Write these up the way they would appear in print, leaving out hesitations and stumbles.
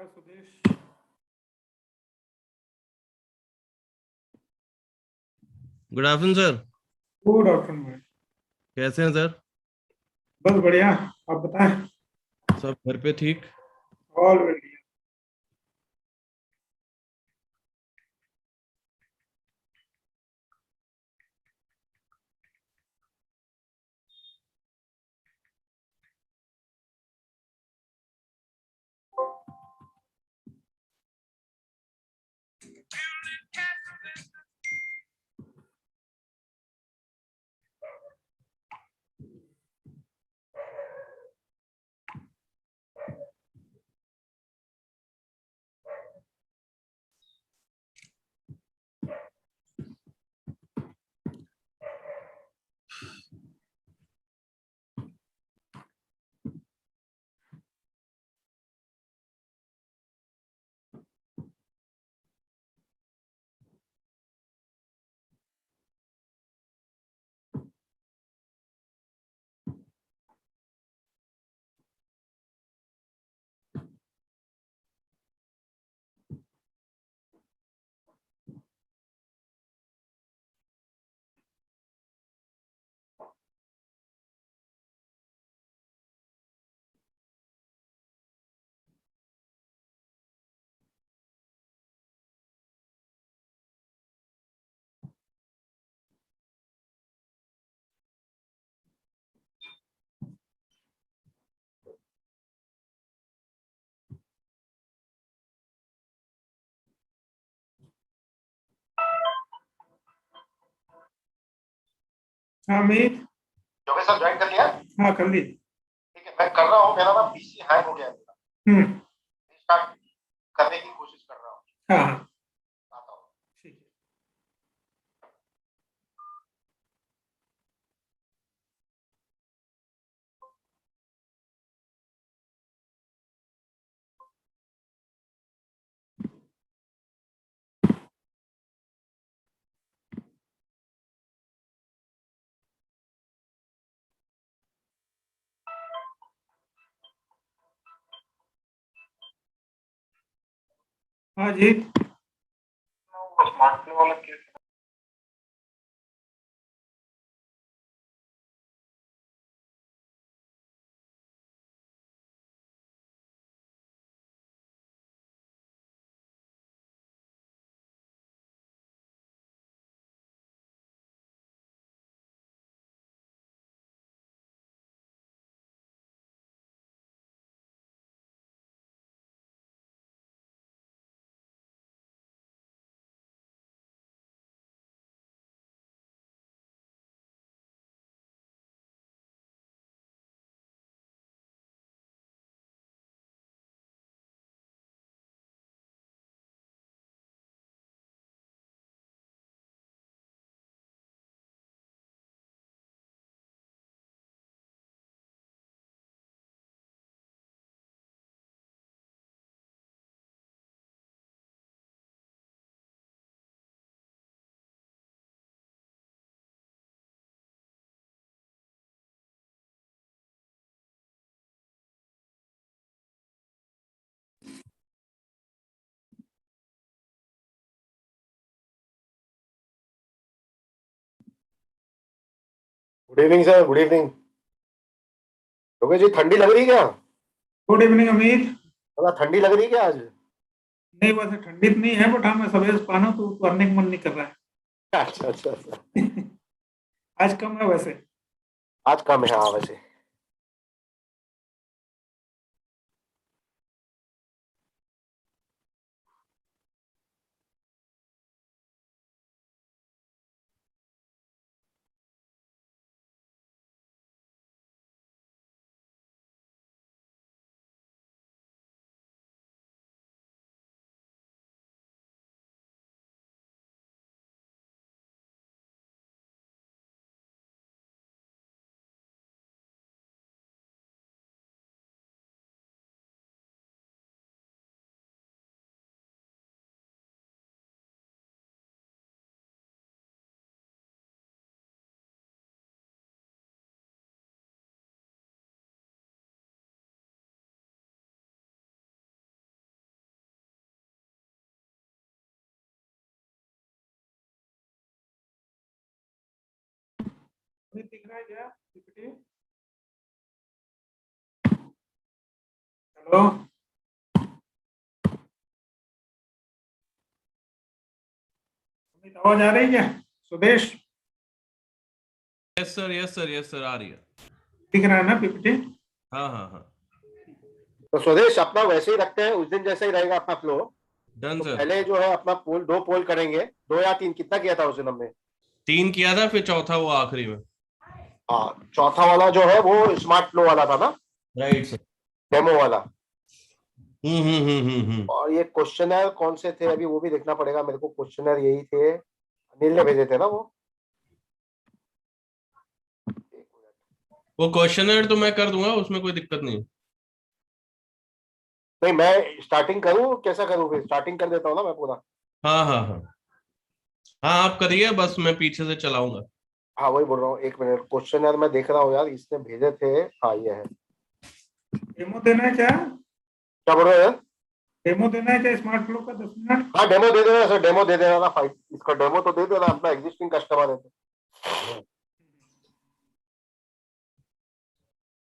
क्या Sudesh? Good afternoon sir. Good afternoon भाई। कैसे हैं सर? बस बढ़िया। आप बताएं। सब घर पे ठीक? ऑल बढ़िया। हाँ मीत। योगेश सर ज्वाइन कर लिया? हाँ कर ली। ठीक है, मैं कर रहा हूँ। मेरा ना पीसी हैंग हो गया है मेरा। स्टार्ट करने की कोशिश कर रहा हूँ। हाँ हाँ आता हूँ। ठीक है। हाँ जी। स्मार्टफोन वाला case good evening sir, good evening. Yogesh ji, ठंडी लग रही है क्या? Good evening Amit. थोड़ा ठंडी लग रही है क्या आज? नहीं वैसे ठंडी तो नहीं है बट हाँ मैं सवेरे से पहना तो करने का मन नहीं कर रहा अच्छा अच्छा अच्छा। है। आज कम है वैसे। आज कम है हाँ वैसे। दिख रहा है क्या पीपीटी? हेलो, अमित आवाज आ रही है क्या? Sudesh, yes sir, yes sir, yes sir, आ रही है। दिख रहा है ना पीपीटी? हाँ हाँ हाँ। तो स्वदेश अपना वैसे ही रखते हैं, उस दिन जैसा ही रहेगा अपना फ्लो। डन तो सर। पहले जो है अपना पोल, 2 पोल करेंगे, 2 या 3, कितना किया था उस दिन हमने? 3 किया था, फिर चौथा वो आखिरी में। हाँ, चौथा वाला जो है वो स्मार्ट फ्लो वाला था ना, राइट सर। डेमो वाला। हम्म। और ये क्वेश्चनर कौन से थे अभी वो भी देखना पड़ेगा मेरे को। क्वेश्चनर यही थे, अनिल ने भेजे थे ना वो। एक मिनट। वो क्वेश्चनर तो मैं कर दूंगा, उसमें कोई दिक्कत नहीं। नहीं, मैं स्टार्टिंग करूं, कैसा करूं? फिर स्टार्टिंग कर देता हूँ ना मैं पूरा। हाँ हाँ हाँ। हाँ आप करिए, बस मैं पीछे से चलाऊंगा। हाँ वही बोल रहा हूँ, एक मिनट। क्वेश्चनर मैं देख रहा हूँ यार, इसने भेजे थे। हाँ ये है। डेमो देना है क्या? क्या बोल रहे हो यार? डेमो देना है क्या स्मार्ट फ्लो का 10 मिनट? हाँ डेमो दे देना सर, डेमो दे देना ना। फाइट इसका डेमो तो दे देना, अपना एग्जिस्टिंग कस्टमर है तो।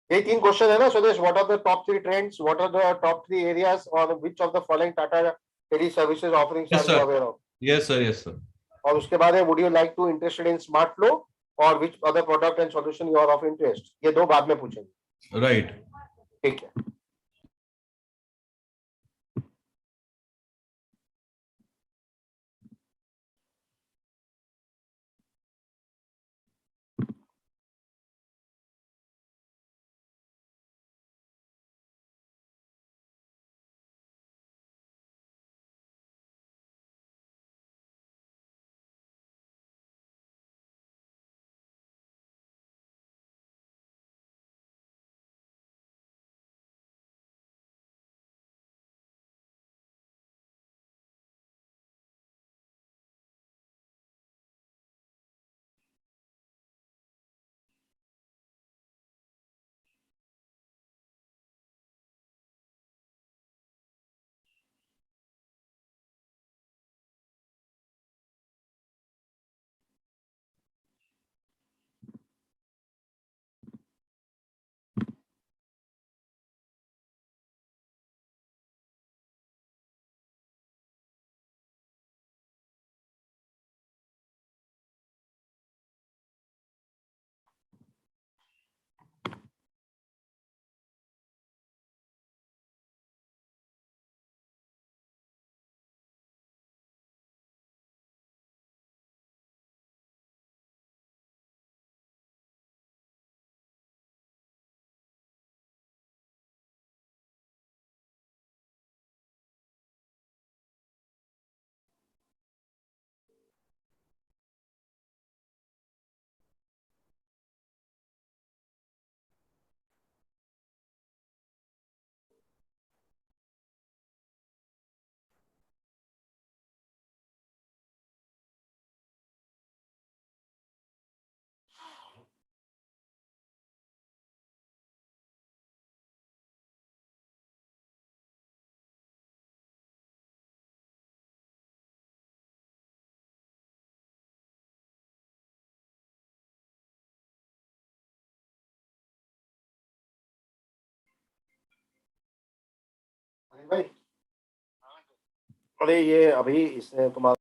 यही 3 क्वेश्चन है ना Swadesh? What are the top 3 trends, what are the top 3 areas, और which of the following Tata tele services offerings yes are you sir, aware of? Yes sir, yes sir. और उसके बाद है would you like to interested in smart flow, और which other product and solution you are of interest. ये 2 बाद में पूछेंगे। Right. ठीक है। अरे भाई, अरे ये अभी इसने तुम्हारा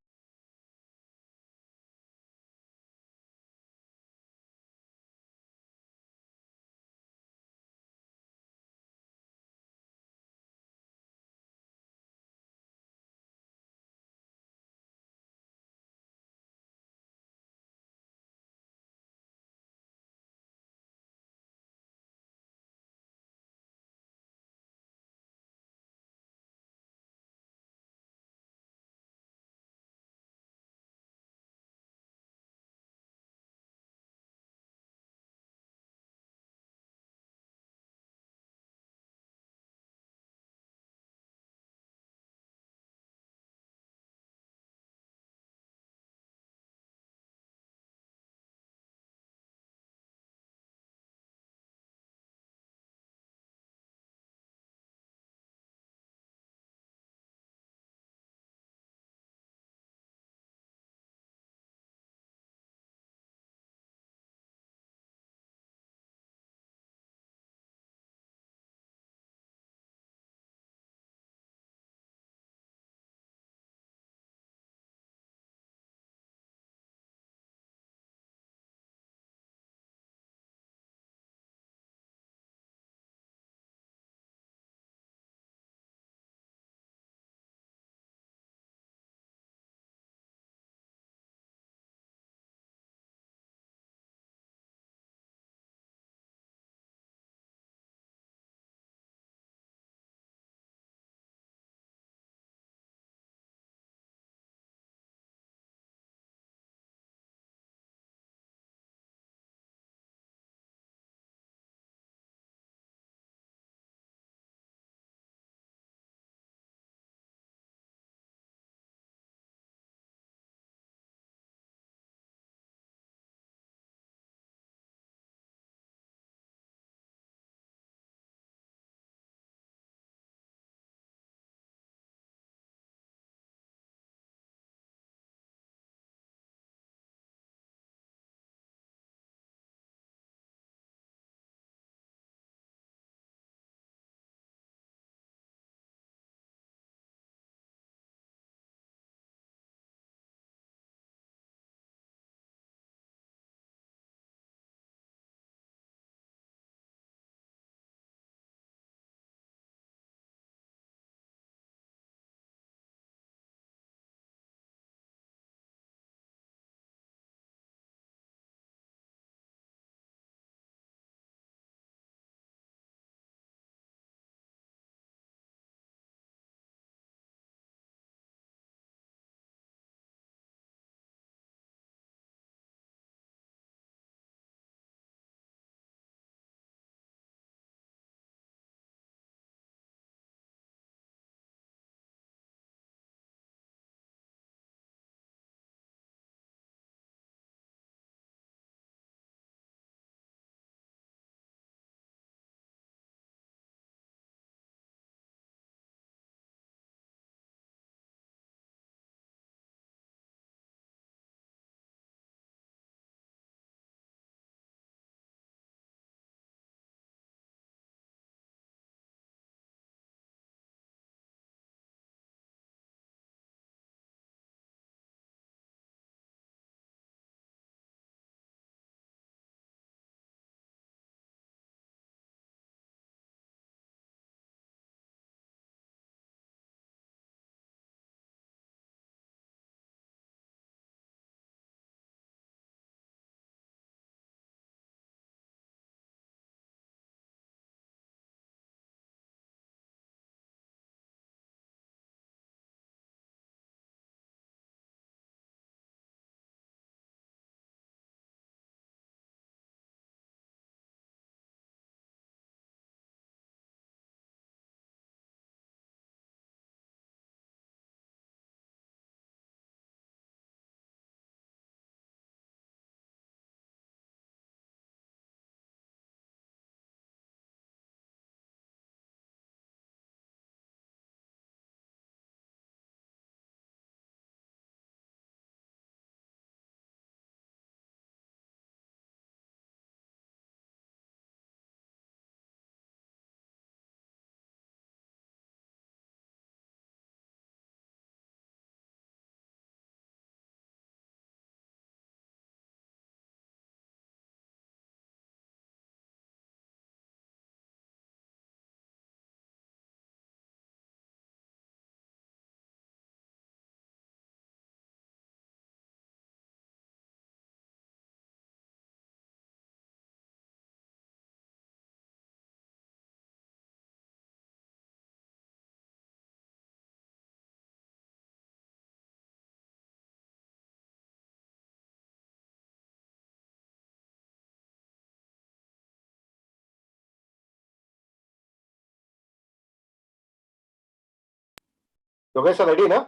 Yogesh, ready, na?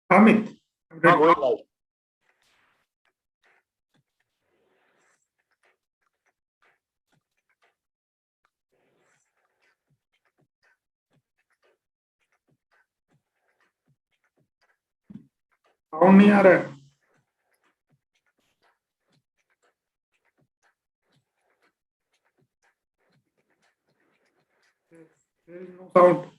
Amit, I'm ready. Going live. Sound नहीं आ रहा है. There is no sound.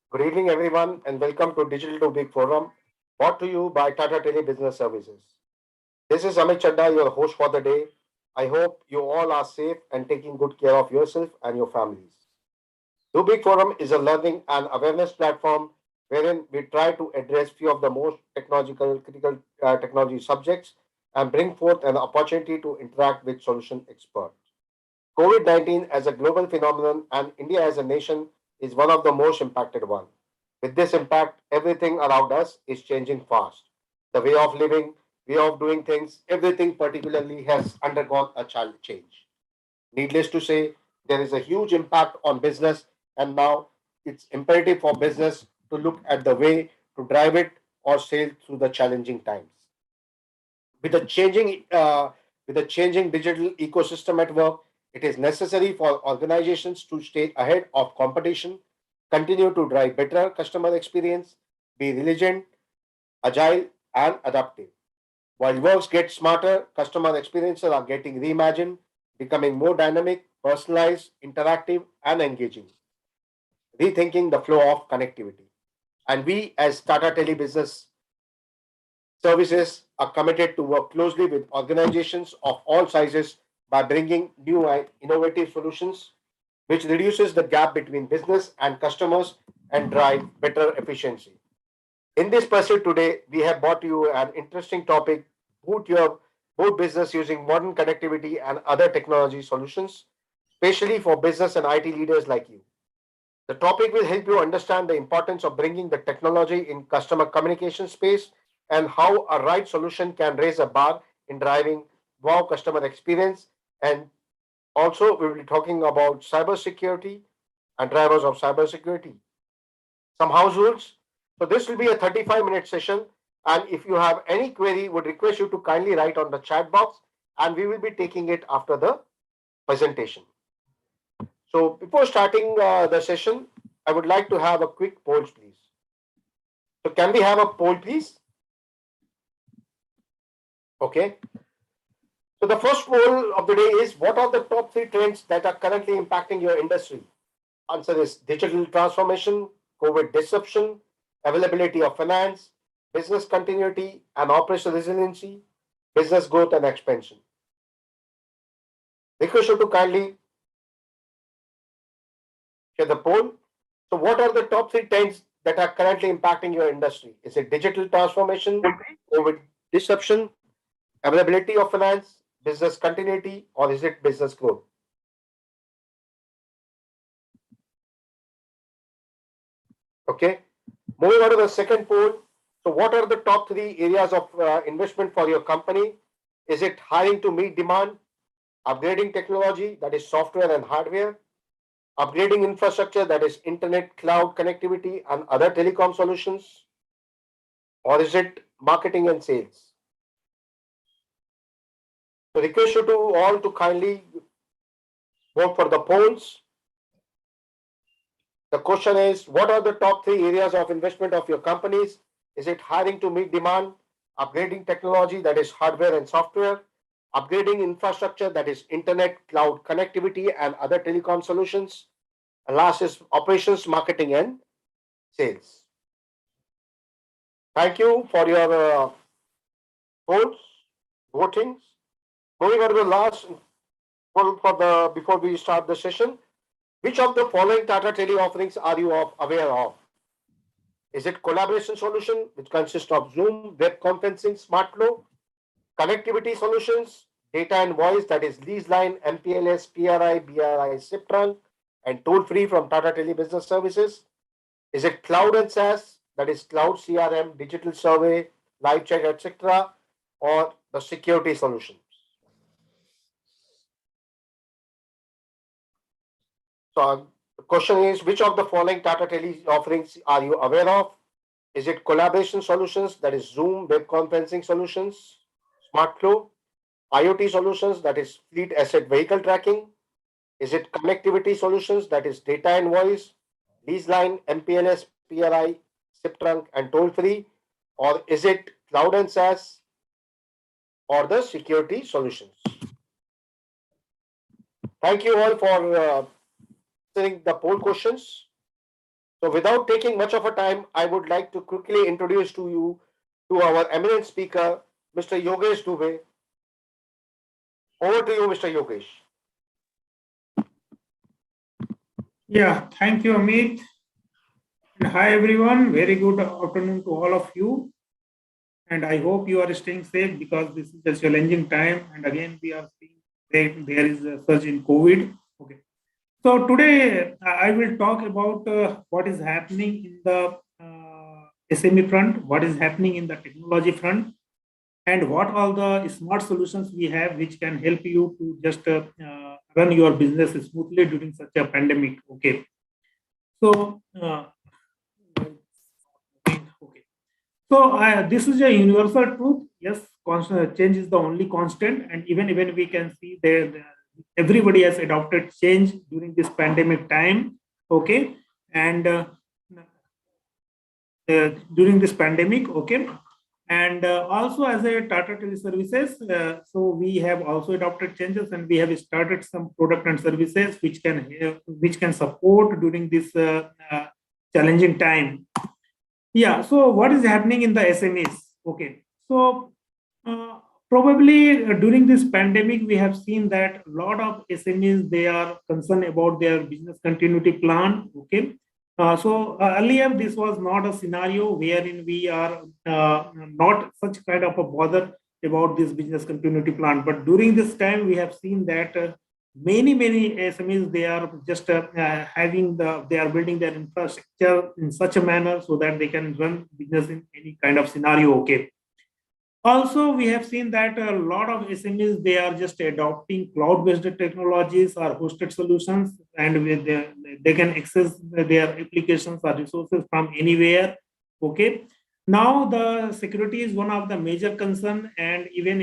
Good evening, everyone, and welcome to Digital to Big Forum, brought to you by Tata Tele Business Services. This is Amit Chadda, your host for the day. I hope you all are safe and taking good care of yourself and your families. Do Big Forum is a learning and awareness platform wherein we try to address few of the most critical technology subjects and bring forth an opportunity to interact with solution experts. COVID-19 as a global phenomenon and India as a nation is one of the most impacted ones. With this impact, everything around us is changing fast. The way of living, way of doing things, everything particularly has undergone a change. Needless to say, there is a huge impact on business, and now it's imperative for business to look at the way to drive it or sail through the challenging times. With the changing digital ecosystem at work, it is necessary for organizations to stay ahead of competition, continue to drive better customer experience, be resilient, agile, and adaptive. While works get smarter, customer experiences are getting reimagined, becoming more dynamic, personalized, interactive, and engaging, rethinking the flow of connectivity. And we, as Tata Tele Business Services, are committed to work closely with organizations of all sizes by bringing new and innovative solutions, which reduces the gap between business and customers and drive better efficiency. In this pursuit today, we have brought you an interesting topic: boot your boot business using modern connectivity and other technology solutions, especially for business and IT leaders like you. The topic will help you understand the importance of bringing the technology in customer communication space and how a right solution can raise a bar in driving wow customer experience. And also, we will be talking about cybersecurity and drivers of cybersecurity, some house rules. So this will be a 35-minute session. And if you have any query, would request you to kindly write on the chat box, and we will be taking it after the presentation. So before starting the session, I would like to have a quick poll, please. So can we have a poll, please? Okay. So the first poll of the day is, what are the top 3 trends that are currently impacting your industry? Answer is digital transformation, COVID disruption, availability of finance, business continuity and operational resiliency, business growth and expansion. Request you to kindly share the poll. So what are the top 3 trends that are currently impacting your industry? Is it digital transformation, COVID disruption, availability of finance, business continuity, or is it business growth? Okay. Moving on to the second poll. So, what are the top 3 areas of investment for your company? Is it hiring to meet demand, upgrading technology, that is software and hardware, upgrading infrastructure, that is internet, cloud connectivity, and other telecom solutions, or is it marketing and sales? So, request you to all to kindly vote for the polls. The question is, what are the top 3 areas of investment of your companies? Is it hiring to meet demand, upgrading technology, that is hardware and software, upgrading infrastructure, that is internet, cloud connectivity, and other telecom solutions? And last is operations, marketing, and sales. Thank you for your votes, votings. Moving on to the last poll for the before we start the session. Which of the following Tata Tele offerings are you aware of? Is it collaboration solution, which consists of Zoom, web conferencing, smart flow, connectivity solutions, data and voice, that is lease line, MPLS, PRI, BRI, SIP trunk, and toll free from Tata Tele Business Services? Is it cloud and SaaS, that is cloud CRM, digital survey, live chat, etc., or the security solutions? So the question is, which of the following Tata Tele offerings are you aware of? Is it collaboration solutions, that is Zoom, web conferencing solutions, smart flow, IoT solutions, that is fleet asset vehicle tracking? Is it connectivity solutions, that is data and voice, lease line, MPLS, PRI, SIP trunk, and toll free? Or is it cloud and SaaS or the security solutions? Thank you all for answering the poll questions. So without taking much of a time, I would like to quickly introduce to you to our eminent speaker, Mr. Yogesh Dubey. Over to you, Mr. Yogesh. Yeah, thank you, Amit. And hi, everyone. Very good afternoon to all of you. And I hope you are staying safe because this is a challenging time. And again, we are seeing that there is a surge in COVID. Okay. So today I will talk about what is happening in the SME front, what is happening in the technology front, and what all the smart solutions we have which can help you to just run your business smoothly during such a pandemic. Okay. So, okay. So this is a universal truth. Yes, constant change is the only constant, and even we can see that everybody has adopted change during this pandemic time. Okay, and during this pandemic. Okay, and also as a Tata Tele Services, so we have also adopted changes, and we have started some product and services which can support during this challenging time. Yeah. So what is happening in the SMEs? Okay. So probably during this pandemic, we have seen that a lot of SMEs, they are concerned about their business continuity plan. Okay. So earlier, this was not a scenario wherein we are not such kind of a bother about this business continuity plan. But during this time, we have seen that many SMEs, they are just they are building their infrastructure in such a manner so that they can run business in any kind of scenario. Okay. Also, we have seen that a lot of SMEs, they are just adopting cloud-based technologies or hosted solutions, and they can access their applications or resources from anywhere. Okay. Now, the security is one of the major concern, and even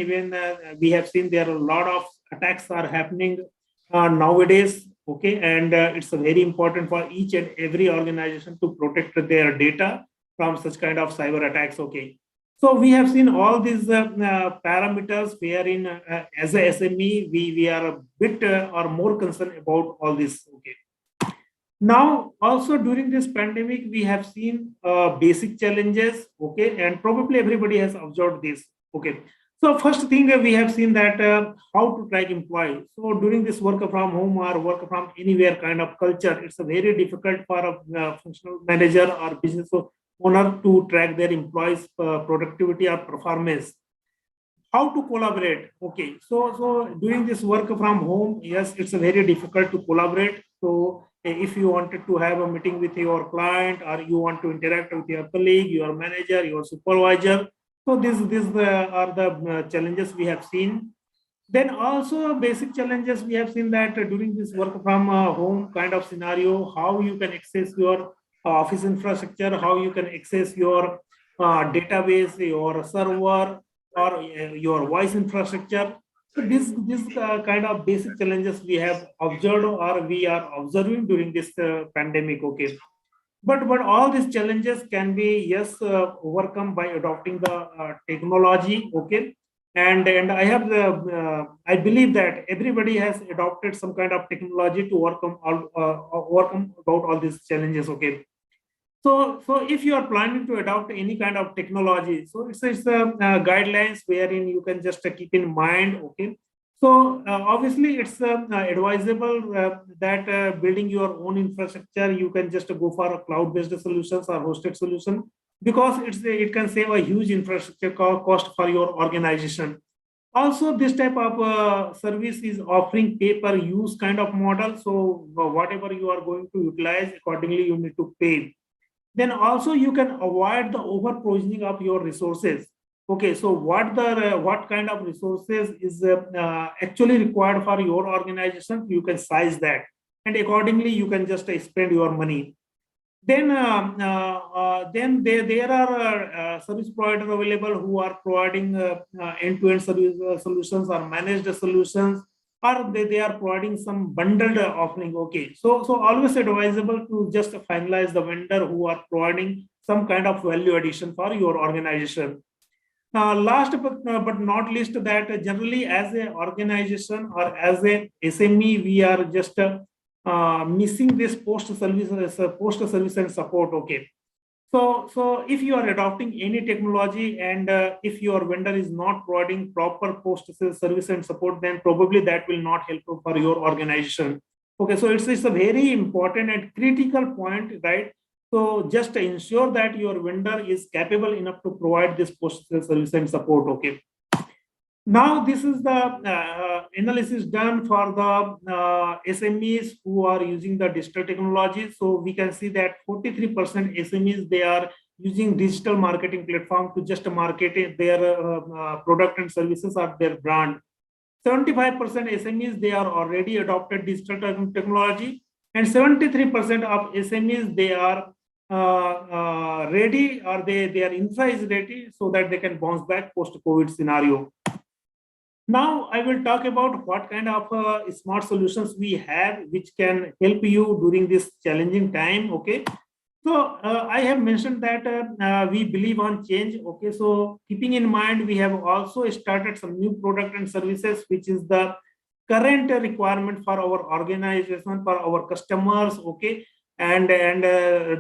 we have seen there are a lot of attacks are happening nowadays Okay, and it's very important for each and every organization to protect their data from such kind of cyber attacks. Okay, so we have seen all these parameters wherein as a SME we are a bit or more concerned about all this. Okay, now also during this pandemic we have seen basic challenges. Okay, and probably everybody has observed this. Okay, so first thing we have seen that how to track employees. So during this work from home or work from anywhere kind of culture, it's a very difficult for a functional manager or business owner to track their employees productivity or performance. How to collaborate? Okay, so doing this work from home, yes, it's very difficult to collaborate. So if you wanted to have a meeting with your client or you want to interact with your colleague, your manager, your supervisor, so these are the challenges we have seen. Then also basic challenges we have seen that during this work from home kind of scenario, how you can access your office infrastructure, how you can access your database, your server, or your voice infrastructure. So this kind of basic challenges we have observed or we are observing during this pandemic. Okay, but all these challenges can be yes overcome by adopting the technology. Okay, and I have the I believe that everybody has adopted some kind of technology to overcome about all these challenges. Okay, so if you are planning to adopt any kind of technology, so it's guidelines wherein you can just keep in mind. Okay, so obviously it's advisable that building your own infrastructure, you can just go for a cloud-based solutions or hosted solution, because it can save a huge infrastructure cost for your organization. Also, this type of service is offering pay-per-use kind of model. So whatever you are going to utilize, accordingly you need to pay. Then also you can avoid the over provisioning of your resources. Okay, so what kind of resources is actually required for your organization, you can size that, and accordingly you can just spend your money. Then there are service providers available who are providing end-to-end service solutions or managed solutions, or they are providing some bundled offering. Okay, so always advisable to just finalize the vendor who are providing some kind of value addition for your organization. Last but not least, that generally as an organization or as a SME, we are just missing this post service and support. Okay, so if you are adopting any technology and if your vendor is not providing proper post service and support, then probably that will not help for your organization. Okay, so it's a very important and critical point, right? So just ensure that your vendor is capable enough to provide this post service and support. Okay. Now, this is the analysis done for the SMEs who are using the digital technology. So we can see that 43% SMEs, they are using digital marketing platform to just market their product and services or their brand. 75% SMEs, they are already adopted digital technology, and 73% of SMEs, they are ready, or their infra is ready so that they can bounce back post-COVID scenario. Now, I will talk about what kind of smart solutions we have which can help you during this challenging time. Okay, so I have mentioned that we believe on change. Okay, so keeping in mind, we have also started some new product and services, which is the current requirement for our organization, for our customers. Okay, and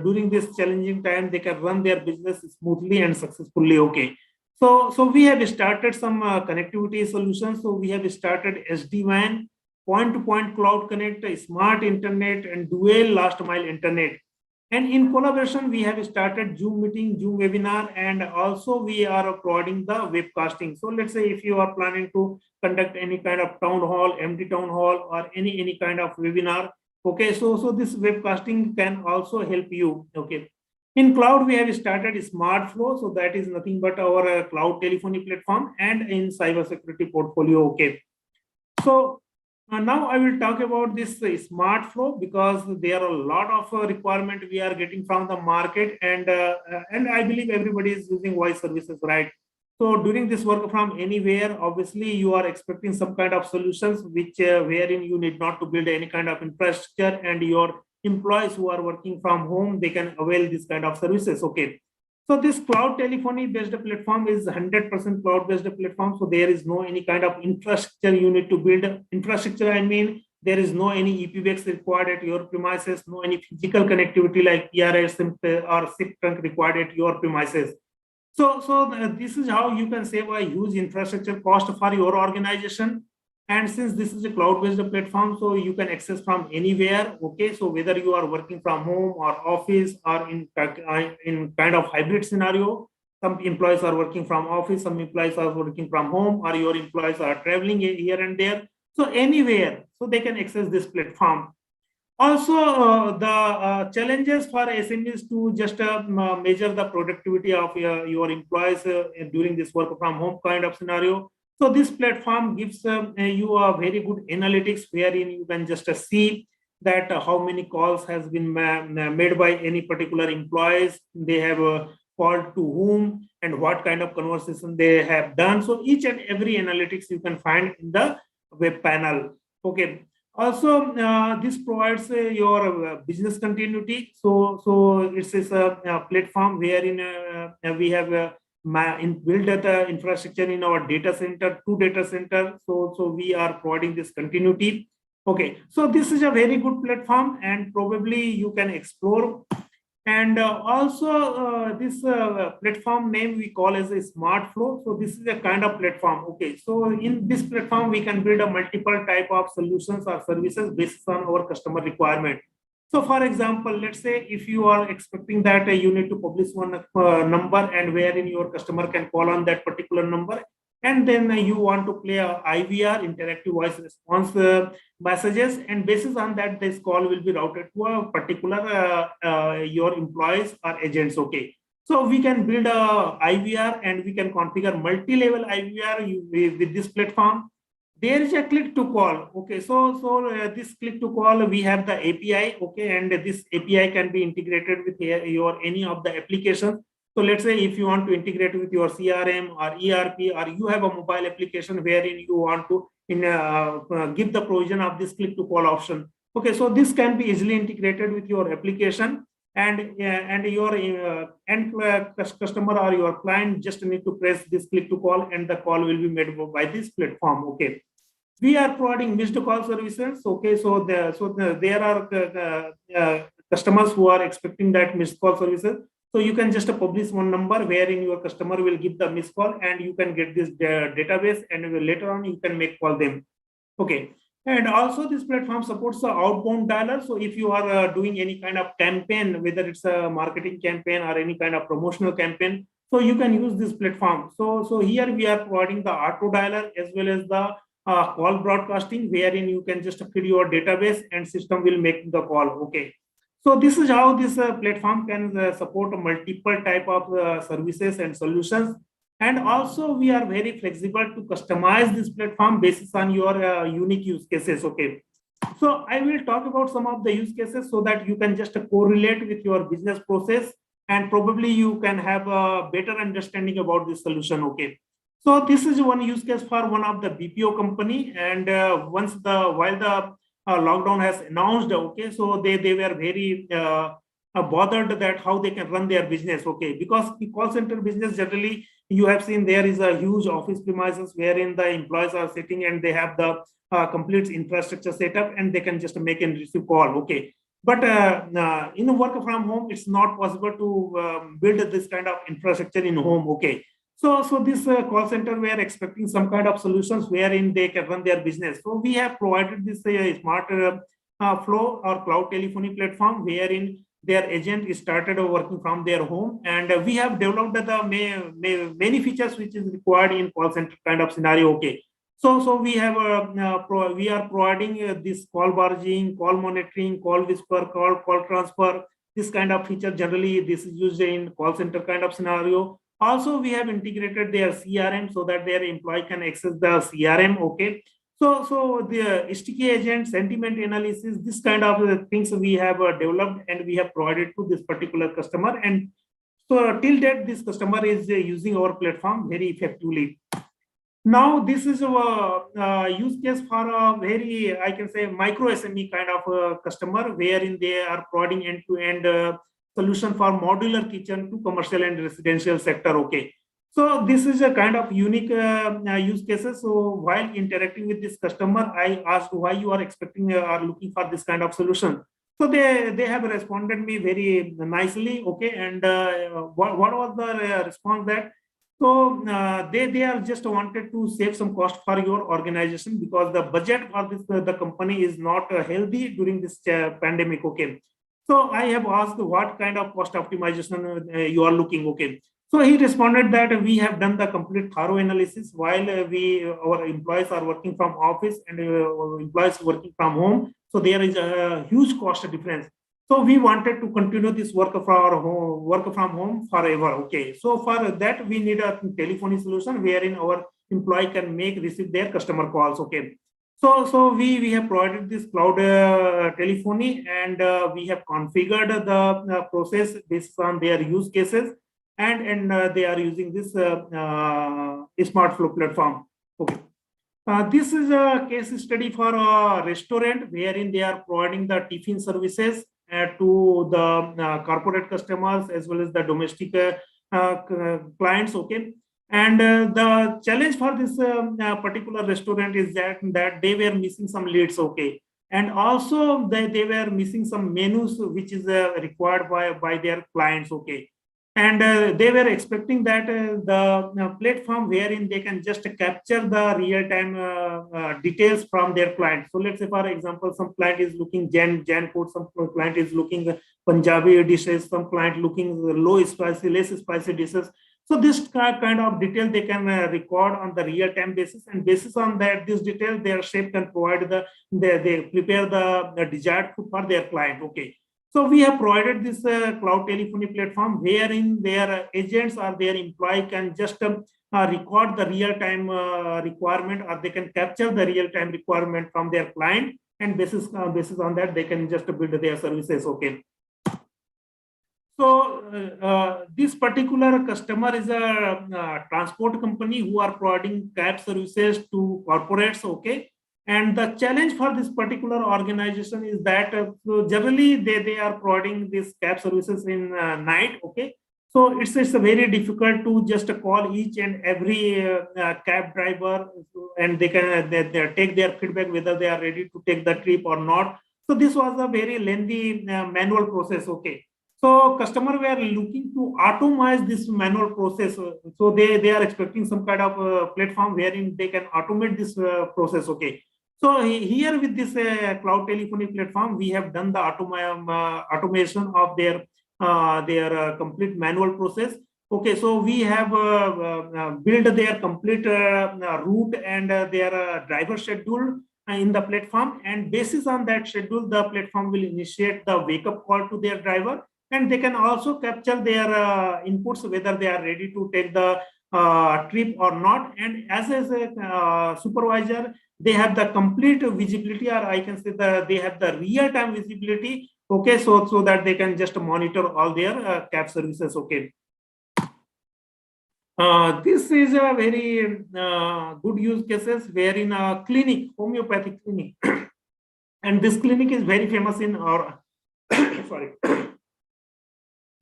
during this challenging time, they can run their business smoothly and successfully. Okay, so we have started some connectivity solutions. So we have started SD-WAN, point-to-point cloud connect, smart internet, and dual last mile internet. And in collaboration, we have started Zoom meeting, Zoom webinar, and also we are providing the webcasting. So let's say if you are planning to conduct any kind of town hall, empty town hall, or any kind of webinar, okay, so this webcasting can also help you. Okay. In cloud, we have started SmartFlow, so that is nothing but our cloud telephony platform, and in cybersecurity portfolio. Okay, so now I will talk about this SmartFlow, because there are a lot of requirement we are getting from the market, and I believe everybody is using voice services, right? So during this work from anywhere, obviously you are expecting some kind of solutions which wherein you need not to build any kind of infrastructure, and your employees who are working from home, they can avail this kind of services. Okay. So this cloud telephony based platform is 100% cloud based platform. So there is no any kind of infrastructure you need to build. Infrastructure, I mean, there is no any EPBX required at your premises, no any physical connectivity like PRS or SIP trunk required at your premises. So this is how you can save a huge infrastructure cost for your organization. And since this is a cloud-based platform, so you can access from anywhere. Okay, so whether you are working from home or office or in kind of hybrid scenario, some employees are working from office, some employees are working from home, or your employees are traveling here and there. So anywhere, so they can access this platform. Also, the challenges for SMEs to just measure the productivity of your employees during this work from home kind of scenario. So this platform gives you a very good analytics wherein you can just see that how many calls has been made by any particular employees. They have called to whom and what kind of conversation they have done. So each and every analytics you can find in the web panel. Okay. Also, this provides your business continuity. So it's a platform wherein we have built data infrastructure in our data center, two data center. So we are providing this continuity. Okay, so this is a very good platform, and probably you can explore. And also this platform name we call as a smart flow. So this is a kind of platform. Okay, so in this platform we can build a multiple type of solutions or services based on our customer requirement. So for example, let's say if you are expecting that you need to publish one number, and wherein your customer can call on that particular number, and then you want to play a IVR, interactive voice response messages, and basis on that this call will be routed to a particular your employees or agents. Okay, so we can build a IVR and we can configure multi-level IVR with this platform. There is a click to call. Okay, so this click to call, we have the API. Okay, and this API can be integrated with your any of the applications. So let's say if you want to integrate with your CRM or ERP, or you have a mobile application wherein you want to give the provision of this click to call option. Okay, so this can be easily integrated with your application, and your end customer or your client just need to press this click to call, and the call will be made by this platform. Okay, we are providing missed call services. Okay, so there are customers who are expecting that missed call services. So you can just publish one number wherein your customer will give the missed call, and you can get this database, and later on you can make call them. Okay, and also this platform supports the outbound dialer. So if you are doing any kind of campaign, whether it's a marketing campaign or any kind of promotional campaign, so you can use this platform. So here we are providing the auto dialer as well as the call broadcasting, wherein you can just feed your database and system will make the call. Okay, so this is how this platform can support multiple type of services and solutions. And also we are very flexible to customize this platform based on your unique use cases. Okay, so I will talk about some of the use cases so that you can just correlate with your business process, and probably you can have a better understanding about this solution. Okay, so this is one use case for one of the BPO company. And while the lockdown has announced, okay, so they were very bothered that how they can run their business. Okay, because the call center business generally, you have seen there is a huge office premises wherein the employees are sitting and they have the complete infrastructure setup, and they can just make and receive call. Okay, but in work from home, it's not possible to build this kind of infrastructure in home. Okay, so this call center, we are expecting some kind of solutions wherein they can run their business. So we have provided this smart flow or cloud telephony platform wherein their agent is started working from their home, and we have developed the many features which is required in call center kind of scenario. Okay, so we have we are providing this call barging, call monitoring, call whisper, call transfer. This kind of feature generally this is used in call center kind of scenario. Also, we have integrated their CRM so that their employee can access the CRM. Okay, so the sticky agent, sentiment analysis, this kind of things we have developed and we have provided to this particular customer. And So till that, this customer is using our platform very effectively. Now, this is a use case for a very, I can say, micro SME kind of customer, wherein they are providing end-to-end solution for modular kitchen to commercial and residential sector. Okay, so this is a kind of unique use cases. So while interacting with this customer, I asked why you are expecting or looking for this kind of solution. So they have responded me very nicely. Okay, and what was the response that? So they are just wanted to save some cost for your organization because the budget for this the company is not healthy during this pandemic. Okay, so I have asked what kind of cost optimization you are looking. Okay, so he responded that we have done the complete thorough analysis while our employees are working from office and employees working from home. So there is a huge cost difference. So we wanted to continue this work from home forever. Okay. So for that, we need a telephony solution wherein our employee can receive their customer calls. Okay. So we have provided this cloud telephony, and we have configured the process based on their use cases, and they are using this smart flow platform. Okay. This is a case study for a restaurant wherein they are providing the tiffin services to the corporate customers as well as the domestic clients. Okay, and the challenge for this particular restaurant is that they were missing some leads. Okay, and also they were missing some menus which is required by their clients. Okay, and they were expecting that the platform wherein they can just capture the real-time details from their client. So let's say, for example, some client is looking Jan food, some client is looking Punjabi dishes, some client looking low spicy, less spicy dishes. So this kind of detail they can record on the real-time basis, and basis on that, this detail, their chef can provide they prepare the desired food for their client. Okay. So we have provided this cloud telephony platform wherein their agents or their employee can just record the real-time requirement, or they can capture the real-time requirement from their client, and basis on that, they can just build their services. Okay. So this particular customer is a transport company who are providing cab services to corporates. Okay. And the challenge for this particular organization is that so generally they are providing these cab services in night. Okay, so it's a very difficult to just call each and every cab driver, and they can they take their feedback whether they are ready to take the trip or not. So this was a very lengthy manual process. Okay, so customer were looking to automate this manual process. So they are expecting some kind of platform wherein they can automate this process. Okay. So here with this cloud telephony platform, we have done the automation of their complete manual process. Okay, so we have built their complete route and their driver schedule in the platform, and basis on that schedule, the platform will initiate the wake up call to their driver, and they can also capture their inputs whether they are ready to take the trip or not. And as a supervisor, they have the complete visibility, or I can say they have the real-time visibility. Okay, so that they can just monitor all their cab services. Okay. This is a very good use cases wherein a clinic, homeopathic clinic, and this clinic is very famous in our sorry.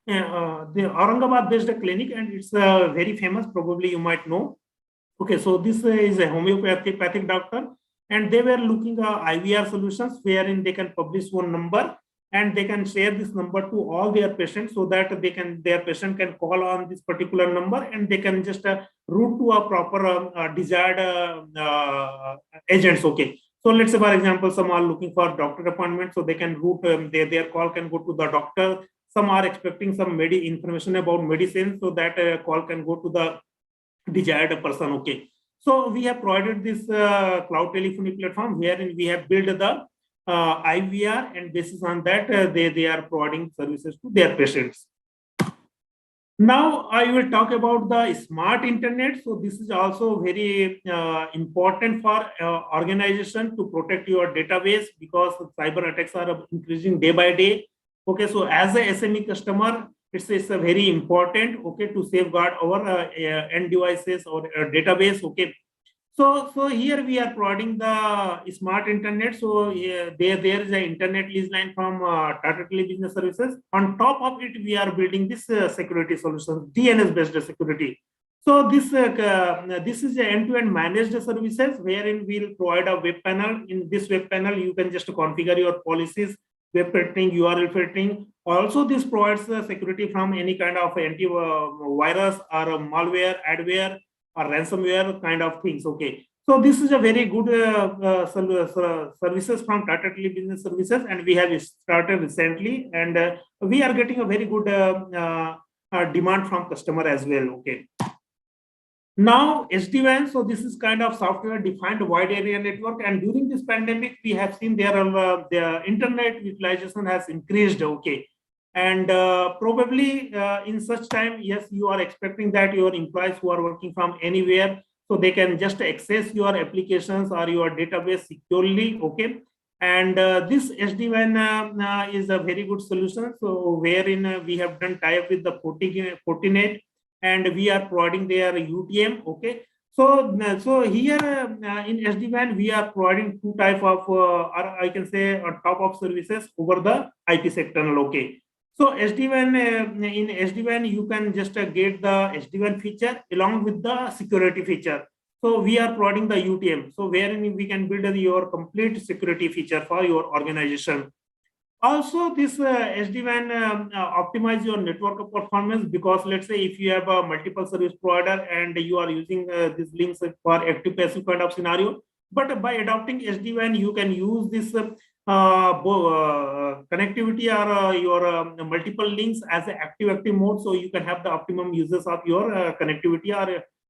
The Aurangabad-based clinic, and it's very famous. Probably you might know. Okay, so this is a homeopathic doctor, and they were looking at IVR solutions wherein they can publish one number and they can share this number to all their patients, so that their patient can call on this particular number, and they can just route to a proper desired agents. Okay. So let's say, for example, some are looking for doctor appointment, so they can route their call can go to the doctor. Some are expecting some information about medicine, so that call can go to the desired person. Okay, so we have provided this cloud telephony platform wherein we have built the IVR, and basis on that they are providing services to their patients. Now I will talk about the smart internet. So this is also very important for organization to protect your database, because cyber attacks are increasing day by day. Okay, so as a SME customer, it's a very important, okay, to safeguard our end devices or database, okay. So here we are providing the smart internet. So there is an internet lease line from Tata Tele Business Services. On top of it, we are building this security solution, DNS based security. So this is an end-to-end managed services wherein we'll provide a web panel. In this web panel, you can just configure your policies, web filtering, URL filtering. Also, this provides security from any kind of antivirus or malware, adware, or ransomware kind of things. Okay, so this is a very good services from Tata Tele Business Services, and we have started recently, and we are getting a very good demand from customer as well. Okay. Now SD-WAN, so this is kind of software-defined wide area network, and during this pandemic, we have seen the internet utilization has increased. Okay, and probably in such time, yes, you are expecting that your employees who are working from anywhere, so they can just access your applications or your database securely. Okay, and this SD-WAN is a very good solution. So wherein we have done tie-up with the Fortinet, and we are providing their UTM. Okay, so here in SD-WAN we are providing two type of or I can say top of services over the IP sector. Okay, so SD-WAN in SD-WAN you can just get the SD-WAN feature along with the security feature. So we are providing the UTM, so wherein we can build your complete security feature for your organization. Also, this SD-WAN optimize your network performance, because let's say if you have a multiple service provider and you are using these links for active passive kind of scenario, but by adopting SD-WAN, you can use this connectivity or your multiple links as an active mode, so you can have the optimum uses of your connectivity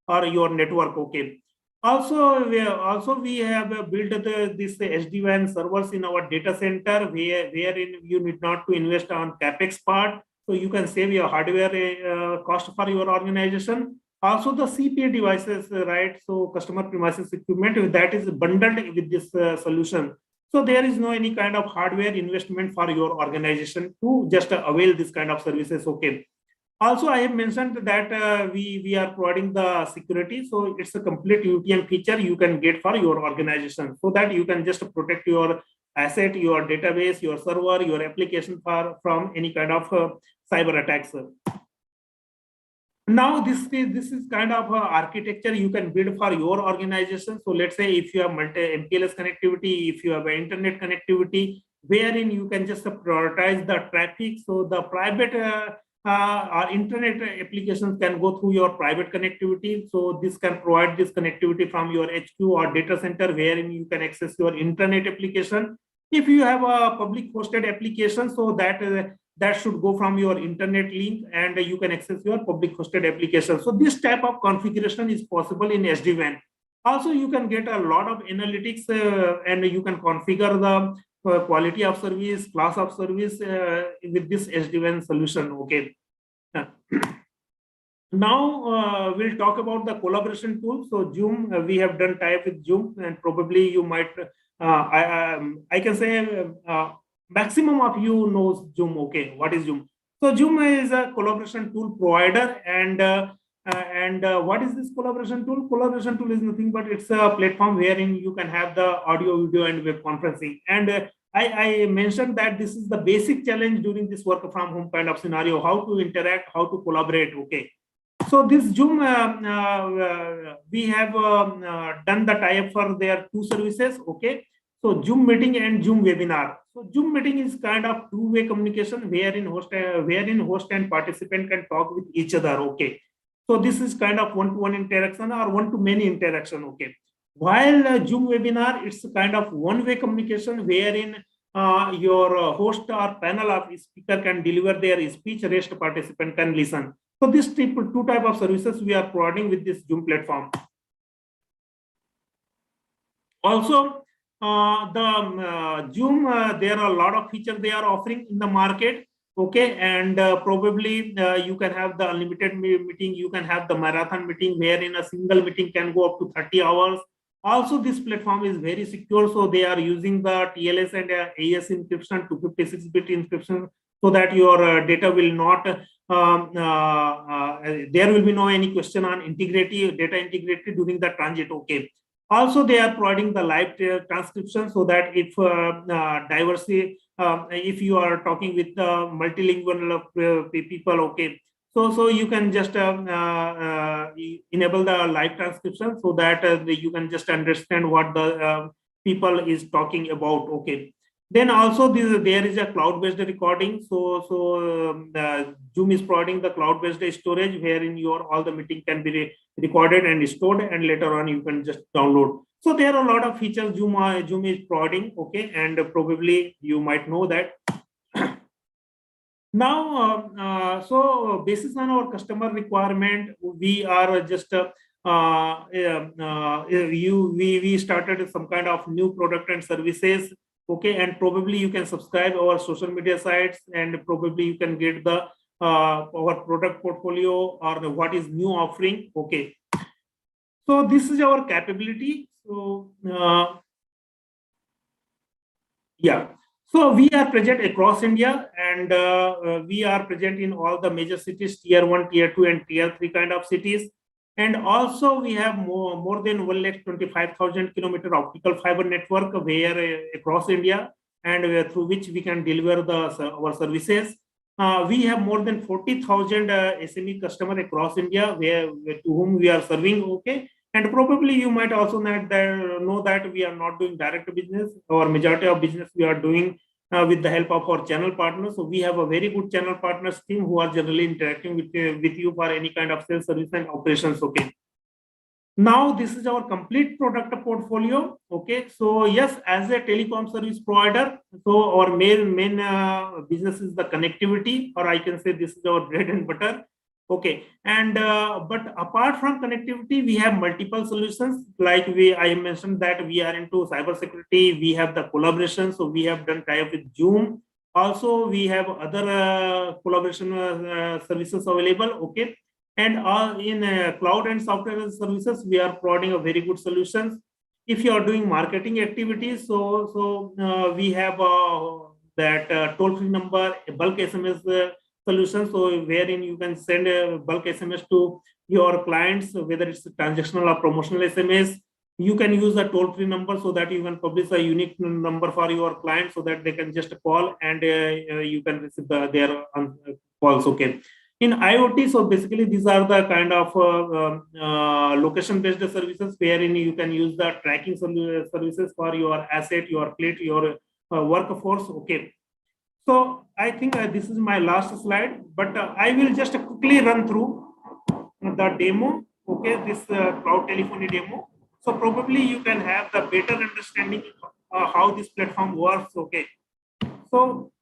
or your network. Okay. Also, we have built this SD-WAN servers in our data center, wherein you need not to invest on capex part, so you can save your hardware cost for your organization. Also, the CPA devices, right? So customer premises equipment that is bundled with this solution. So there is no any kind of hardware investment for your organization to just avail this kind of services. Okay. Also, I have mentioned that we are providing the security. So it's a complete UTM feature you can get for your organization, so that you can just protect your asset, your database, your server, your application from any kind of cyber attacks. Now, this is kind of architecture you can build for your organization. So let's say if you have MPLS connectivity, if you have internet connectivity, wherein you can just prioritize the traffic. So the private our internet applications can go through your private connectivity. So this can provide this connectivity from your HQ or data center, wherein you can access your internet application. If you have a public hosted application, so that should go from your internet link and you can access your public hosted application. So this type of configuration is possible in SD-WAN. Also, you can get a lot of analytics and you can configure the quality of service, class of service with this SD-WAN solution. Okay. Now we'll talk about the collaboration tool. So Zoom, we have done tie-up with Zoom, and probably you might, I can say maximum of you knows Zoom. Okay, what is Zoom? So Zoom is a collaboration tool provider, and what is this collaboration tool? Collaboration tool is nothing but it's a platform wherein you can have the audio, video, and web conferencing. And I mentioned that this is the basic challenge during this work from home kind of scenario: how to interact, how to collaborate. Okay. So this Zoom, we have done the tie-up for their two services. Okay. So Zoom meeting and Zoom webinar. So Zoom meeting is kind of two-way communication wherein host and participant can talk with each other. Okay. So this is kind of one-to-one interaction or one-to-many interaction. Okay. While Zoom webinar, it's kind of one-way communication wherein your host or panel of speaker can deliver their speech, rest participant can listen. So this two type of services we are providing with this Zoom platform. Also, the Zoom, there are a lot of features they are offering in the market. Okay, and probably you can have the unlimited meeting, you can have the marathon meeting, wherein a single meeting can go up to 30 hours. Also, this platform is very secure, so they are using the TLS and AES encryption, 256-bit encryption. so that your data will not there will be no any question on integrity, data integrity during the transit. Okay. Also, they are providing the live transcription, so that if diversity, if you are talking with multilingual people, okay, so you can just enable the live transcription, so that you can just understand what the people is talking about. Okay. Then also there is a cloud-based recording. Zoom is providing the cloud-based storage, wherein your all the meeting can be recorded and stored, and later on you can just download. So there are a lot of features Zoom is providing. Okay, and probably you might know that. Now, so basis on our customer requirement, we are just we started some kind of new product and services. Okay, and probably you can subscribe our social media sites, and probably you can get the our product portfolio or what is new offering. Okay, so this is our capability. So yeah. So we are present across India, and we are present in all the major cities, tier 1, tier 2, and tier 3 kind of cities. And also we have more than 125,000 kilometer optical fiber network where across India, and through which we can deliver our services. We have more than 40,000 SME customer across India to whom we are serving. Okay. And probably you might also know that we are not doing direct business, or majority of business we are doing with the help of our channel partners. So we have a very good channel partners team who are generally interacting with you for any kind of sales, service, and operations. Okay. Now this is our complete product portfolio. Okay, so yes, as a telecom service provider, so our main business is the connectivity, or I can say this is our bread and butter. Okay, and but apart from connectivity, we have multiple solutions. Like I mentioned that we are into cybersecurity. We have the collaboration, so we have done tie-up with Zoom. Also, we have other collaboration services available. Okay, and in cloud and software services, we are providing a very good solutions. If you are doing marketing activities, so we have that toll-free number, a bulk SMS solution, so wherein you can send a bulk SMS to your clients, whether it's transactional or promotional SMS. You can use the toll-free number, so that you can publish a unique number for your clients, so that they can just call, and you can receive their calls. Okay. In IoT, so basically these are the kind of location-based services wherein you can use the tracking services for your asset, your fleet, your workforce. Okay. So I think this is my last slide, but I will just quickly run through the demo. Okay, this cloud telephony demo. So probably you can have the better understanding how this platform works. Okay. So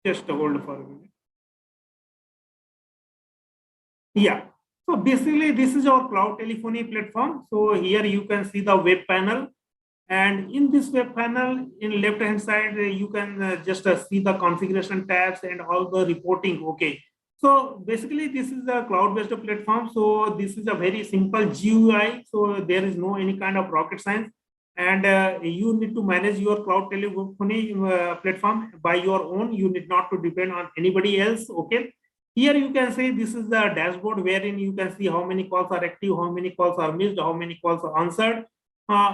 just hold for a minute. Yeah. So basically, this is our cloud telephony platform. So here you can see the web panel. And in this web panel, in left-hand side, you can just see the configuration tabs and all the reporting. Okay. So basically, this is a cloud-based platform. So this is a very simple GUI. So there is no any kind of rocket science. And you need to manage your cloud telephony platform by your own. You need not to depend on anybody else. Okay. Here you can see this is the dashboard wherein you can see how many calls are active, how many calls are missed, how many calls are answered.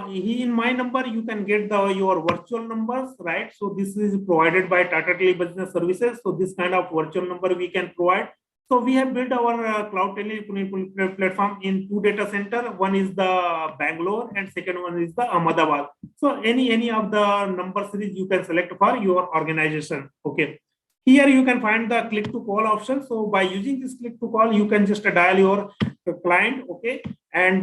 In my number, you can get your virtual numbers, right? So this is provided by Tata Tele Business Services. So this kind of virtual number we can provide. So we have built our cloud telephony platform in 2 data center. One is the Bangalore and second one is the Ahmedabad. So any of the number series you can select for your organization. Okay. Here you can find the click to call option. So by using this click to call, you can just dial your client, okay, and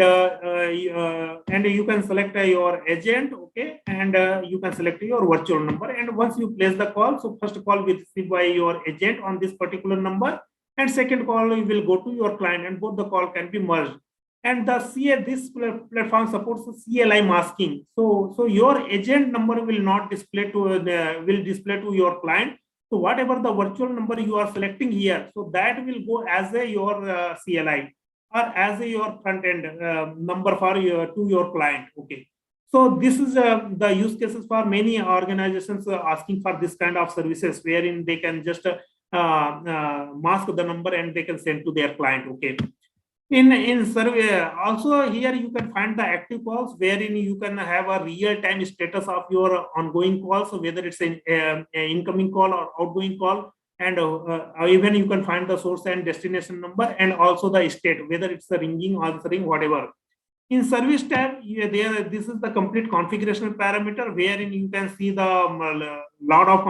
you can select your agent, okay, and you can select your virtual number. And once you place the call, so first call will be received by your agent on this particular number, and second call will go to your client, and both the call can be merged. And this platform supports CLI masking. So your agent number will not display to your client. So whatever the virtual number you are selecting here, so that will go as your CLI. or as your front end number for your client. Okay. So this is the use cases for many organizations asking for this kind of services, wherein they can just mask the number and they can send to their client. Okay. In survey also, here you can find the active calls, wherein you can have a real time status of your ongoing calls, so whether it's an incoming call or outgoing call, and even you can find the source and destination number, and also the state, whether it's the ringing, answering, whatever. In service tab, this is the complete configuration parameter, wherein you can see the lot of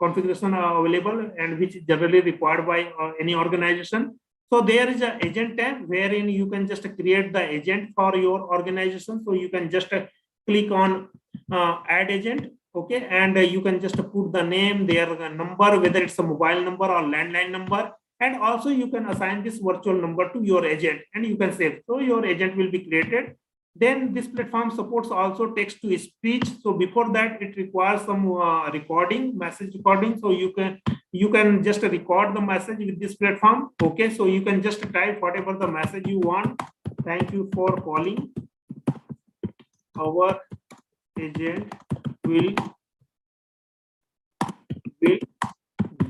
configuration available, and which is generally required by any organization. So there is an agent tab, wherein you can just create the agent for your organization. So you can just click on add agent. Okay, and you can just put the name, their number, whether it's a mobile number or landline number, and also you can assign this virtual number to your agent, and you can save. So your agent will be created. Then this platform supports also text to speech. So before that, it requires some message recording. So you can just record the message with this platform. Okay, so you can just type whatever the message you want. Thank you for calling. Our agent will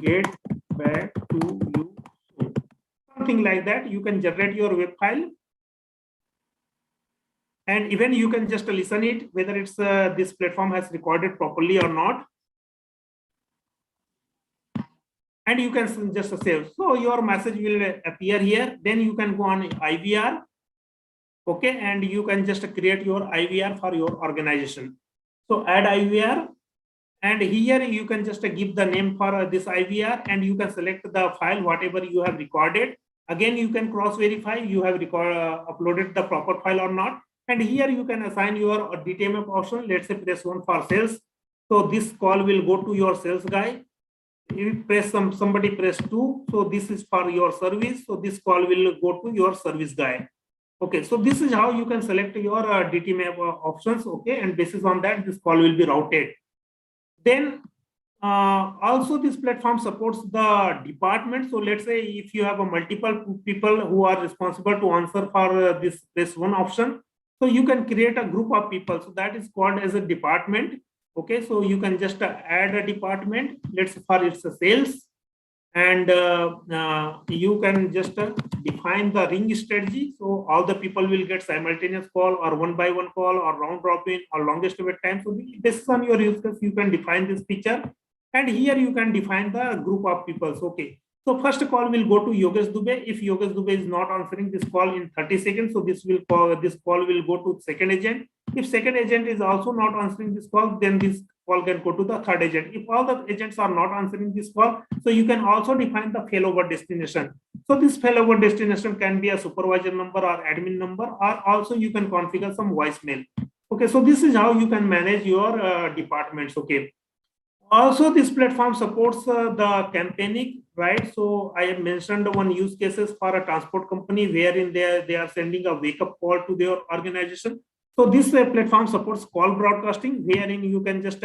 get back to you. Something like that. You can generate your web file, and even you can just listen it, whether it's this platform has recorded properly or not, and you can just save. So your message will appear here. Then you can go on IVR. Okay, and you can just create your IVR for your organization. So add IVR, and here you can just give the name for this IVR, and you can select the file whatever you have recorded. Again, you can cross verify you have uploaded the proper file or not. And here you can assign your DTMF option. Let's say press 1 for sales. So this call will go to your sales guy. You press somebody press 2. So this is for your service. So this call will go to your service guy. Okay, so this is how you can select your DTMF options. Okay, and basis on that, this call will be routed. Then also this platform supports the department. So let's say if you have a multiple people who are responsible to answer for this one option, so you can create a group of people. So that is called as a department. Okay, so you can just add a department. Let's say for it's a sales, and you can just define the ring strategy. So all the people will get simultaneous call, or one by one call, or round robin, or longest wait time. So this is on your use case. You can define this feature, and here you can define the group of people. Okay. So first call will go to Yogesh Dubey. If Yogesh Dubey is not answering this call in 30 seconds, so this call will go to second agent. If second agent is also not answering this call, then this call can go to the third agent. If all the agents are not answering this call, so you can also define the failover destination. So this failover destination can be a supervisor number or admin number, or also you can configure some voicemail. Okay, so this is how you can manage your departments. Okay. Also, this platform supports the campaigning, right? So I have mentioned one use cases for a transport company wherein they are sending a wake up call to their organization. So this platform supports call broadcasting, wherein you can just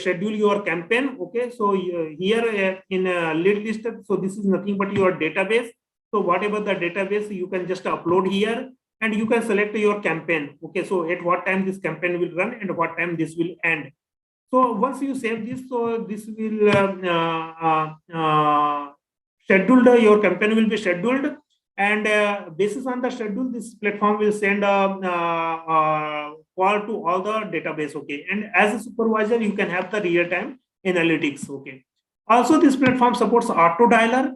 schedule your campaign. Okay, so here in lead list, so this is nothing but your database. So whatever the database, you can just upload here, and you can select your campaign. Okay, so at what time this campaign will run and what time this will end. So once you save this, so this will scheduled, your campaign will be scheduled, and basis on the schedule, this platform will send a call to all the database. Okay, and as a supervisor, you can have the real-time analytics. Okay, also this platform supports auto dialer.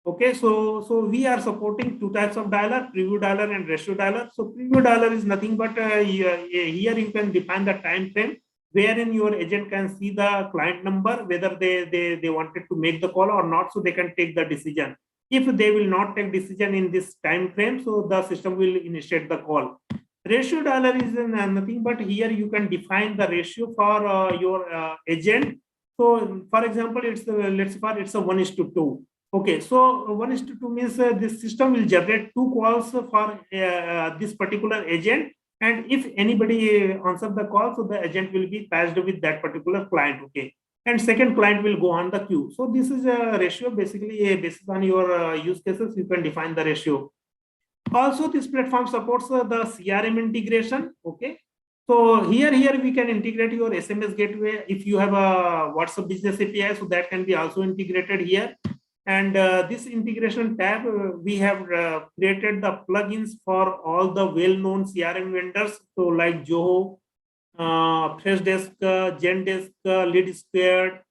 Okay, so we are supporting two types of dialer: preview dialer and ratio dialer. So preview dialer is nothing but here you can define the time frame wherein your agent can see the client number, whether they wanted to make the call or not, so they can take the decision. If they will not take decision in this time frame, so the system will initiate the call. Ratio dialer is nothing but here you can define the ratio for your agent. So for example, it's let's say it's a 1:2. Okay, so 1:2 means this system will generate two calls for this particular agent. And if anybody answers the call, so the agent will be patched with that particular client. Okay. and second client will go on the queue. So this is a ratio, basically based on your use cases, you can define the ratio. Also, this platform supports the CRM integration. Okay. So here we can integrate your SMS gateway. If you have a WhatsApp Business API, so that can be also integrated here. And this integration tab, we have created the plugins for all the well-known CRM vendors. So like Zoho, Freshdesk, Zendesk, Lead Squared,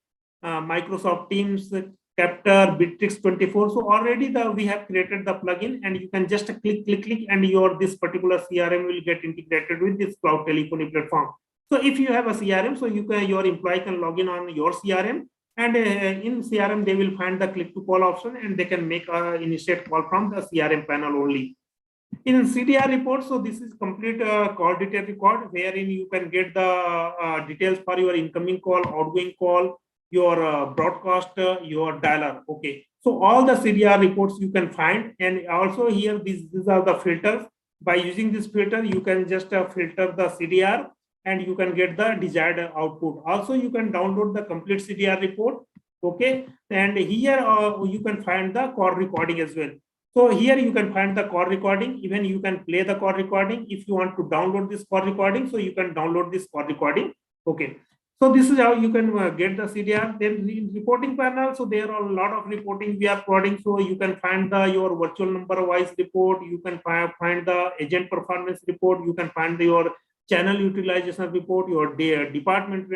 Microsoft Teams, Capter, Bitrix 24. So already we have created the plugin, and you can just click, and your this particular CRM will get integrated with this cloud telephony platform. So if you have a CRM, so your employee can log in on your CRM, and in CRM they will find the click to call option, and they can make a initiate call from the CRM panel only. In CDR report, so this is complete call detail record, wherein you can get the details for your incoming call, outgoing call, your broadcast, your dialer. Okay, so all the CDR reports you can find, and also here these are the filters. By using this filter, you can just filter the CDR, and you can get the desired output. Also, you can download the complete CDR report. Okay, and here you can find the call recording as well. So here you can find the call recording. Even you can play the call recording. If you want to download this call recording, so you can download this call recording. Okay. So this is how you can get the CDR. Then in reporting panel, so there are a lot of reporting we are providing. So you can find your virtual number wise report. You can find the agent performance report. You can find your channel utilization report, your department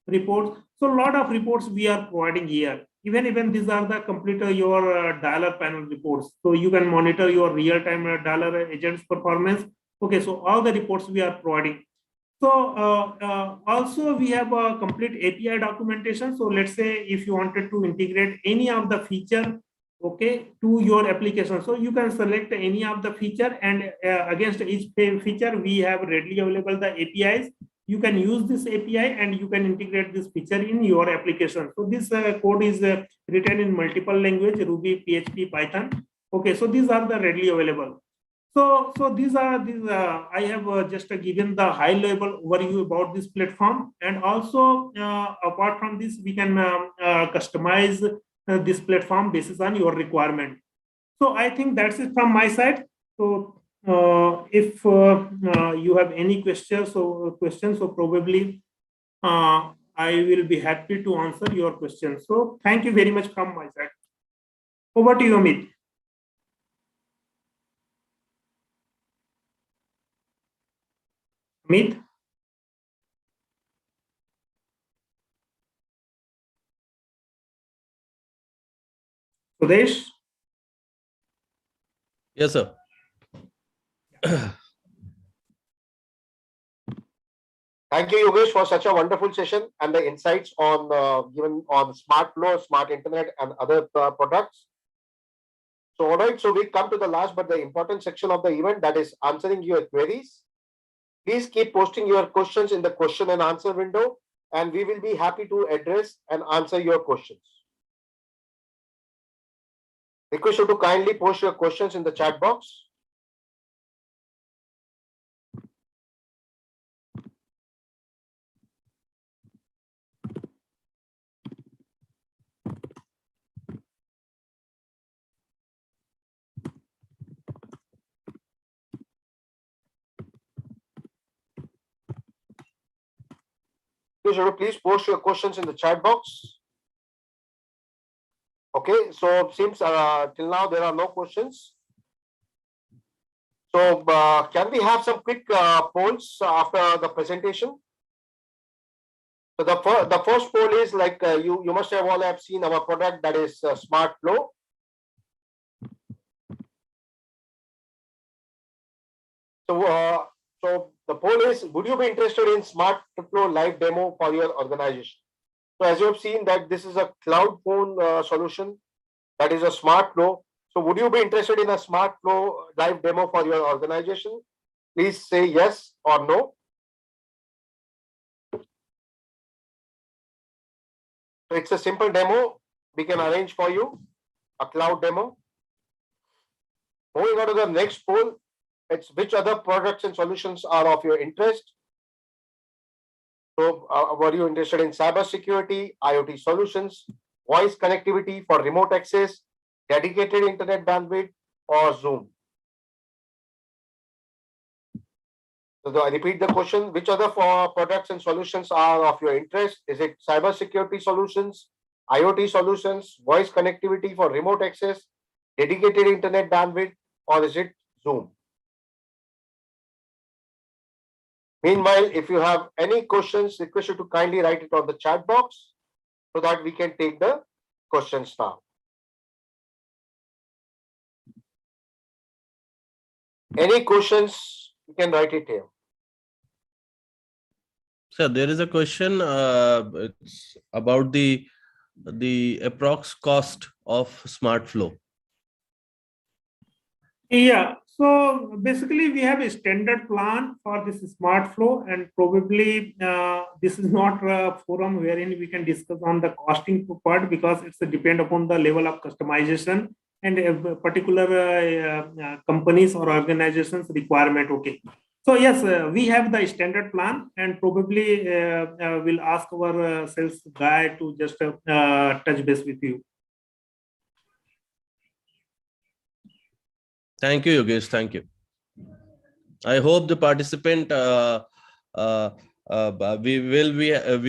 reports. So a lot of reports we are providing here. Even these are the complete your dialer panel reports. So you can monitor your real-time dialer agents performance. Okay, so all the reports we are providing. So also we have a complete API documentation. So let's say if you wanted to integrate any of the feature, okay, to your application, so you can select any of the feature, and against each feature we have readily available the APIs. You can use this API and you can integrate this feature in your application. So this code is written in multiple language, Ruby, PHP, Python. Okay, so these are the readily available. So these I have just given the high level overview about this platform, and also apart from this, we can customize this platform based on your requirement. So I think that's it from my side. So if you have any questions, so probably I will be happy to answer your questions. So thank you very much from my side. Over to you, Amit. Amit? Sudesh? Yes, sir. Thank you, Yogesh, for such a wonderful session and the insights on given on smart flow, smart internet, and other products. So, all right, so we come to the last but the important section of the event, that is answering your queries. Please keep posting your questions in the question and answer window, and we will be happy to address and answer your questions. Request you to kindly post your questions in the chat box. Please post your questions in the chat box. Okay, so seems till now there are no questions. So can we have some quick polls after the presentation? So the first poll is like you must have all have seen our product, that is Smart Flow. So the poll is, would you be interested in Smart Flow live demo for your organization? So as you have seen that this is a cloud phone solution, that is a Smart Flow. So would you be interested in a Smart Flow live demo for your organization? Please say yes or no. So it's a simple demo. We can arrange for you a cloud demo. Moving on to the next poll, it's which other products and solutions are of your interest. So were you interested in cybersecurity, IoT solutions, voice connectivity for remote access, dedicated internet bandwidth, or Zoom? So I repeat the question, which other products and solutions are of your interest? Is it cybersecurity solutions, IoT solutions, voice connectivity for remote access, dedicated internet bandwidth, or is it Zoom? Meanwhile, if you have any questions, request you to kindly write it on the chat box so that we can take the questions now. Any questions, you can write it here. Sir, there is a question. It's about the approx cost of smart flow. Yeah, so basically we have a standard plan for this smart flow, and probably this is not a forum wherein we can discuss on the costing part, because it's depend upon the level of customization and a particular companies or organizations requirement. Okay, so yes, we have the standard plan, and probably we'll ask our sales guy to just touch base with you. Thank you, Yogesh. Thank you. I hope the participant we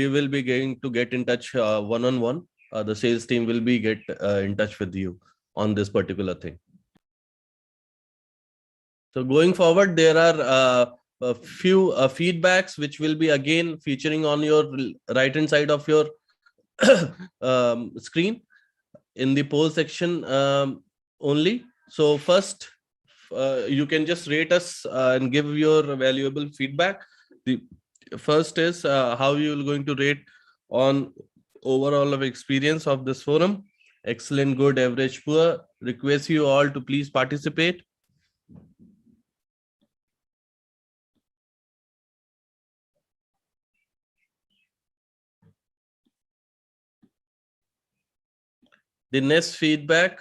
will be going to get in touch one-on-one. The sales team will be get in touch with you on this particular thing. So going forward, there are a few feedbacks which will be again featuring on your right hand side of your screen in the poll section only. So first, you can just rate us and give your valuable feedback. The first is how you are going to rate on overall of experience of this forum. Excellent, good, average, poor. Request you all to please participate. The next feedback.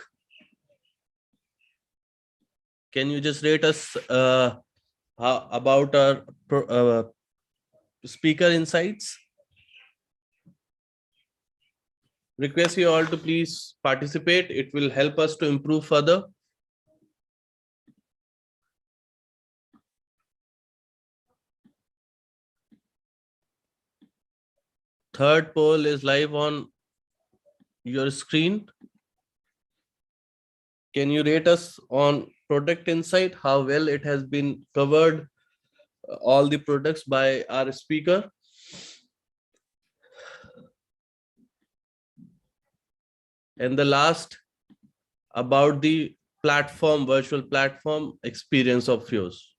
Can you just rate us about our speaker insights? Request you all to please participate. It will help us to improve further. Third poll is live on your screen. Can you rate us on product insight, how well it has been covered, all the products by our speaker? And the last, about the platform, virtual platform experience of yours.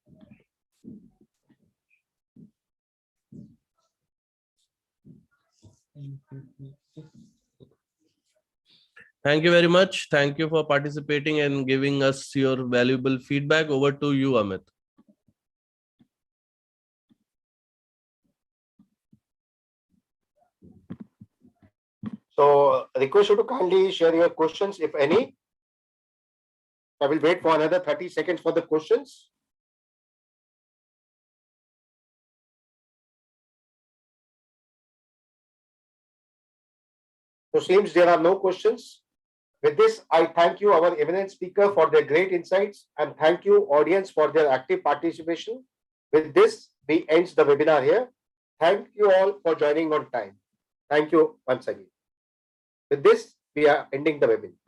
Thank you very much. Thank you for participating and giving us your valuable feedback. Over to you, Amit. So request you to kindly share your questions, if any. I will wait for another 30 seconds for the questions. So seems there are no questions. With this, I thank you, our eminent speaker, for their great insights, and thank you, audience, for their active participation. With this, we end the webinar here. Thank you all for joining on time. Thank you once again. With this, we are ending the webinar.